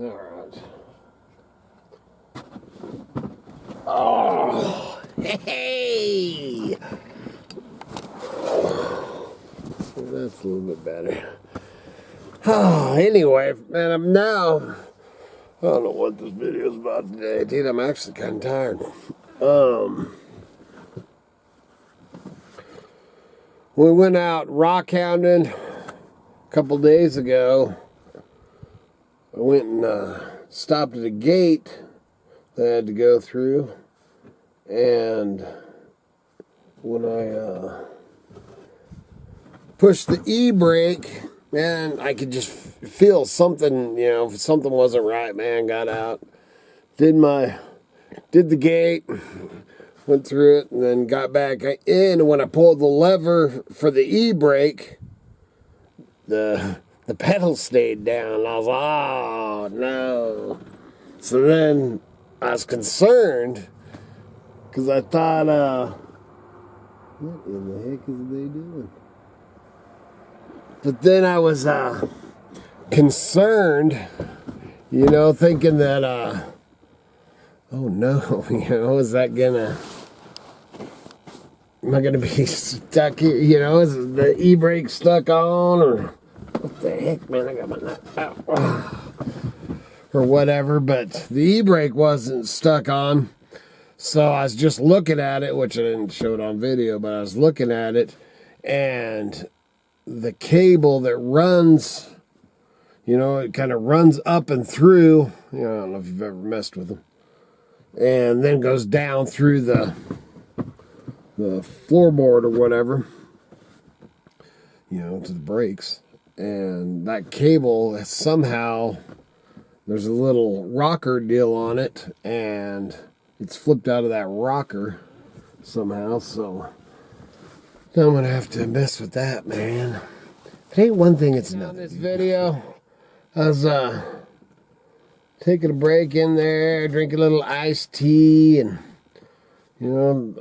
Alright. Oh, hey! That's a little bit better. Oh, anyway, man, I'm now, I don't know what this video is about today, dude. I'm actually kind of tired. We went out rock hounding a couple days ago. I went and stopped at a gate that I had to go through, and when I pushed the e-brake, man, I could just feel something, you know, if something wasn't right, man. Got out, did the gate, went through it, and then got back in. And when I pulled the lever for the e-brake, the pedal stayed down. I was like, oh no. So then I was concerned because I thought, what in the heck is they doing? But then I was concerned, you know, thinking that, oh no, you know, is that gonna, am I gonna be stuck here? You know, is the e-brake stuck on, or what the heck, man? I got my nut out. Or whatever, but the e-brake wasn't stuck on. So I was just looking at it, which I didn't show it on video, but I was looking at it, and the cable that runs, you know, it kind of runs up and through, you know, I don't know if you've ever messed with them, and then goes down through the floorboard or whatever, you know, to the brakes. And that cable somehow, there's a little rocker deal on it, and it's flipped out of that rocker somehow, so I'm going to have to mess with that, man. It ain't one thing, it's another. On this video, I was taking a break in there, drinking a little iced tea, and, you know,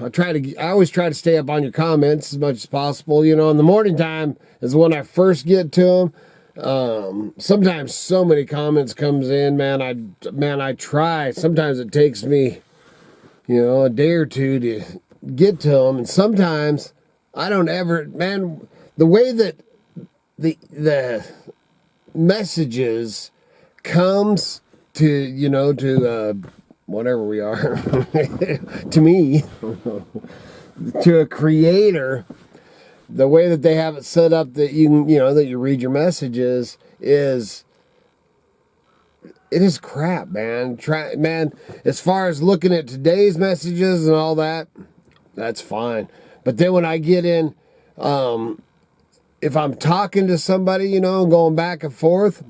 I always try to stay up on your comments as much as possible. You know, in the morning time is when I first get to them. Sometimes so many comments comes in, man. I try. Sometimes it takes me, you know, a day or two to get to them, and sometimes I don't ever, man, the way that the messages comes to, you know, to whatever we are, to me, to a creator, the way that they have it set up that you can, you know, that you read your messages it is crap, man. Man, as far as looking at today's messages and all that, that's fine. But then when I get in, if I'm talking to somebody, you know, going back and forth,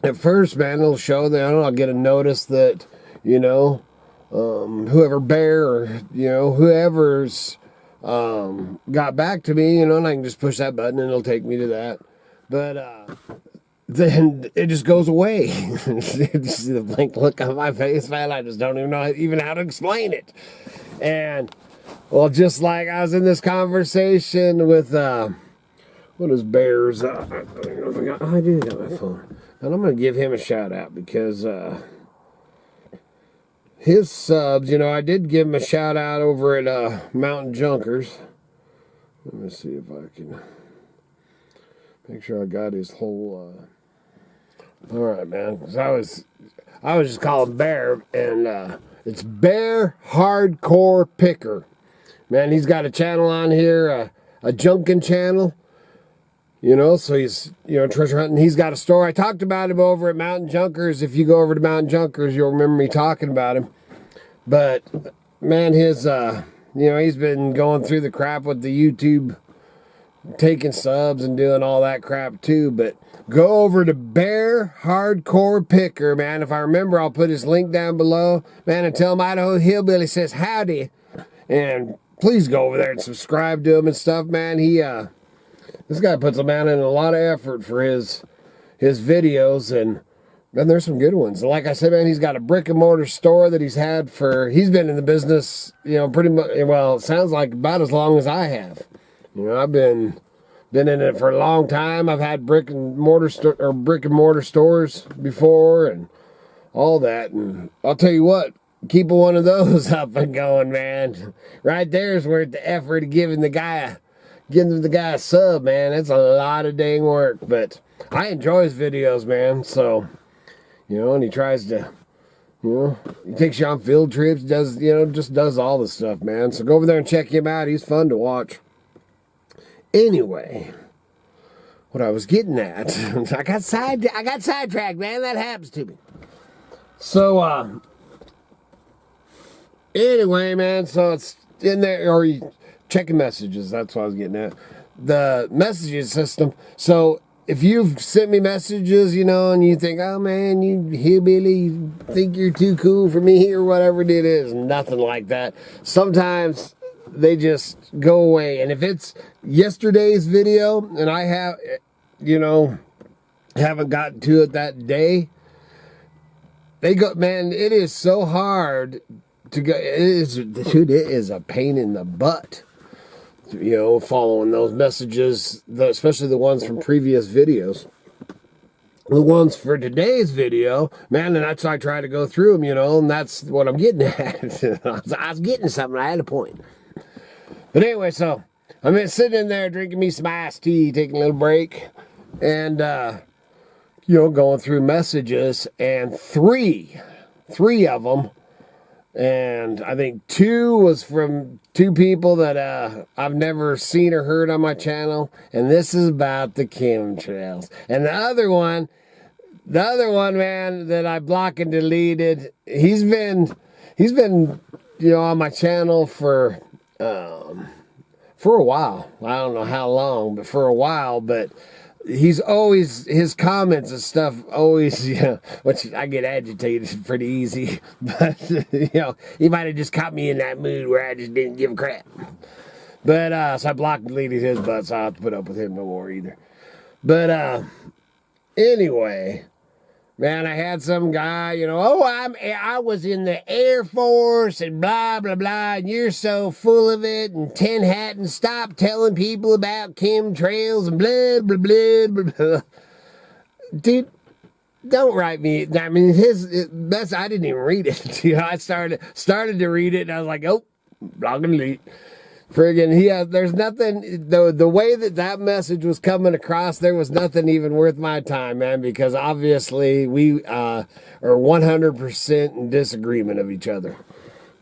at first, man, it'll show that, I don't know, I'll get a notice that, you know, whoever Bear or, you know, whoever's got back to me, you know, and I can just push that button and it'll take me to that. But then it just goes away. You see the blank look on my face, man? I just don't even know even how to explain it. And, well, just like I was in this conversation with, what is Bear's, I don't know if I do got my phone. And I'm going to give him a shout out because, his subs, you know, I did give him a shout out over at Mountain Junkers. Let me see if I can make sure I got his whole. All right, man. Because I was just calling Bear, and it's Bear Hardcore Picker. Man, he's got a channel on here, a junkin channel. You know, so he's, you know, treasure hunting. He's got a store. I talked about him over at Mountain Junkers. If you go over to Mountain Junkers, you'll remember me talking about him. But, man, his, you know, he's been going through the crap with the YouTube, taking subs and doing all that crap too. But go over to Bear Hardcore Picker, man. If I remember, I'll put his link down below. Man, and tell him Idaho Hillbilly says howdy. And please go over there and subscribe to him and stuff, man. This guy puts a man in a lot of effort for his videos, and man, there's some good ones. And like I said, man, he's got a brick and mortar store that he's been in the business, you know, pretty much, well, it sounds like about as long as I have. You know, I've been been in it for a long time. I've had brick and mortar stores before and all that. And I'll tell you what, keeping one of those up and going, man, right there is worth the effort of giving the guy a sub, man. It's a lot of dang work, but I enjoy his videos, man. So, you know, and he tries to, you know, he takes you on field trips, does, you know, just does all the stuff, man. So go over there and check him out. He's fun to watch. Anyway, what I was getting at, I got sidetracked, man. That happens to me. So, anyway, man, so it's in there, or you checking messages. That's what I was getting at. The messaging system. So if you've sent me messages, you know, and you think, oh man, you hillbilly, you think you're too cool for me or whatever it is, nothing like that. Sometimes they just go away. And if it's yesterday's video and I have, you know, haven't gotten to it that day, they go, man, it is so hard to go. Dude, it is a pain in the butt, you know, following those messages, especially the ones from previous videos. The ones for today's video, man, and that's why I try to go through them, you know, and that's what I'm getting at. I was getting something. I had a point. But anyway, so I'm sitting in there drinking me some iced tea, taking a little break, and, you know, going through messages, and three of them, and I think two was from two people that I've never seen or heard on my channel, and this is about the chemtrails. And the other one, man, that I blocked and deleted, he's been, you know, on my channel for a while. I don't know how long, but for a while, but he's always, his comments and stuff always, you know, which I get agitated pretty easy, but, you know, he might have just caught me in that mood where I just didn't give a crap. But, so I blocked and deleted his butt, so I don't have to put up with him no more either. But, anyway, man, I had some guy, you know, oh, I was in the Air Force and blah, blah, blah, and you're so full of it, and tin hat, and stop telling people about chemtrails and blah, blah, blah, blah, blah. Dude, don't write me. I mean, I didn't even read it. You know, I started to read it, and I was like, oh, block and delete. Friggin', there's nothing, the way that message was coming across, there was nothing even worth my time, man, because obviously we are 100% in disagreement of each other,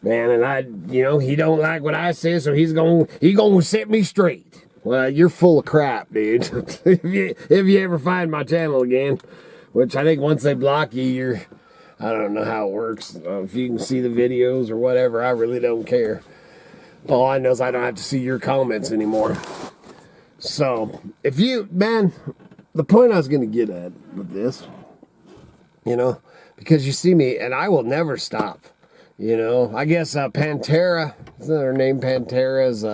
man, and you know, he don't like what I say, so he's gonna set me straight. Well, you're full of crap, dude. if you ever find my channel again, which I think once they block you, I don't know how it works, if you can see the videos or whatever, I really don't care. All I know is I don't have to see your comments anymore. So, if you, man, the point I was going to get at with this, you know, because you see me, and I will never stop, you know. I guess Pantera, isn't her name Pantera's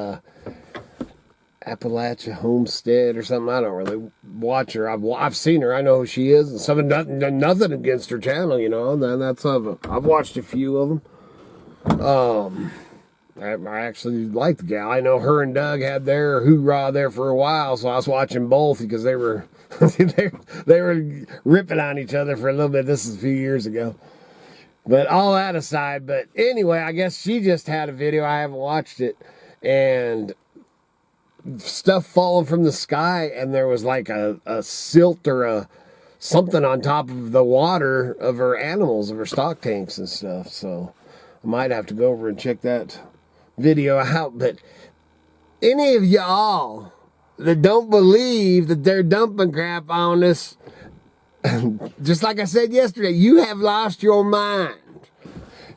Appalachia Homestead or something? I don't really watch her. I've seen her. I know who she is. And something, nothing against her channel, you know. And then I've watched a few of them. I actually like the gal. I know her and Doug had their hoorah there for a while, so I was watching both because they were they were ripping on each other for a little bit. This is a few years ago. But all that aside, but anyway, I guess she just had a video. I haven't watched it, and stuff falling from the sky, and there was like a silt or something on top of the water of her animals, of her stock tanks and stuff. So I might have to go over and check that video out. But any of y'all that don't believe that they're dumping crap on us, just like I said yesterday, you have lost your mind.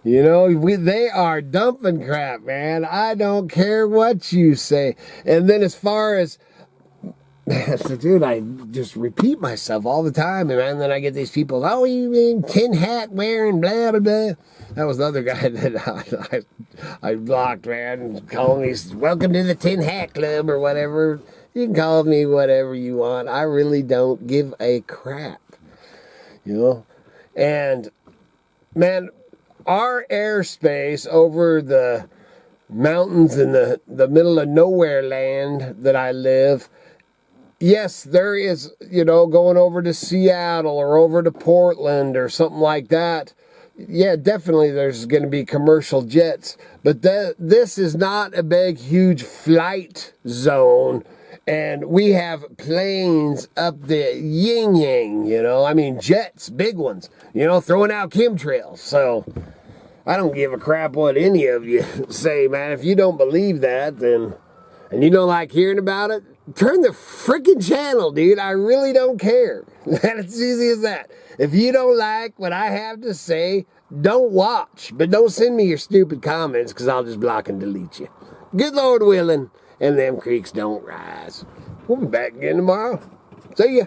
You know, they are dumping crap, man. I don't care what you say. And then as far as, so dude, I just repeat myself all the time, and then I get these people, oh, you mean tin hat wearing, blah, blah, blah. That was the other guy that I blocked, man, calling me, welcome to the Tin Hat Club or whatever. You can call me whatever you want. I really don't give a crap, you know. And, man, our airspace over the mountains in the middle of nowhere land that I live, yes, there is, you know, going over to Seattle or over to Portland or something like that. Yeah, definitely there's going to be commercial jets. But this is not a big, huge flight zone. And we have planes up the yin-yang, you know. I mean, jets, big ones, you know, throwing out chemtrails. So I don't give a crap what any of you say, man. If you don't believe that, then, and you don't like hearing about it, turn the freaking channel, dude. I really don't care. That's as easy as that. If you don't like what I have to say, don't watch. But don't send me your stupid comments, because I'll just block and delete you. Good Lord willing, and them creeks don't rise. We'll be back again tomorrow. See ya.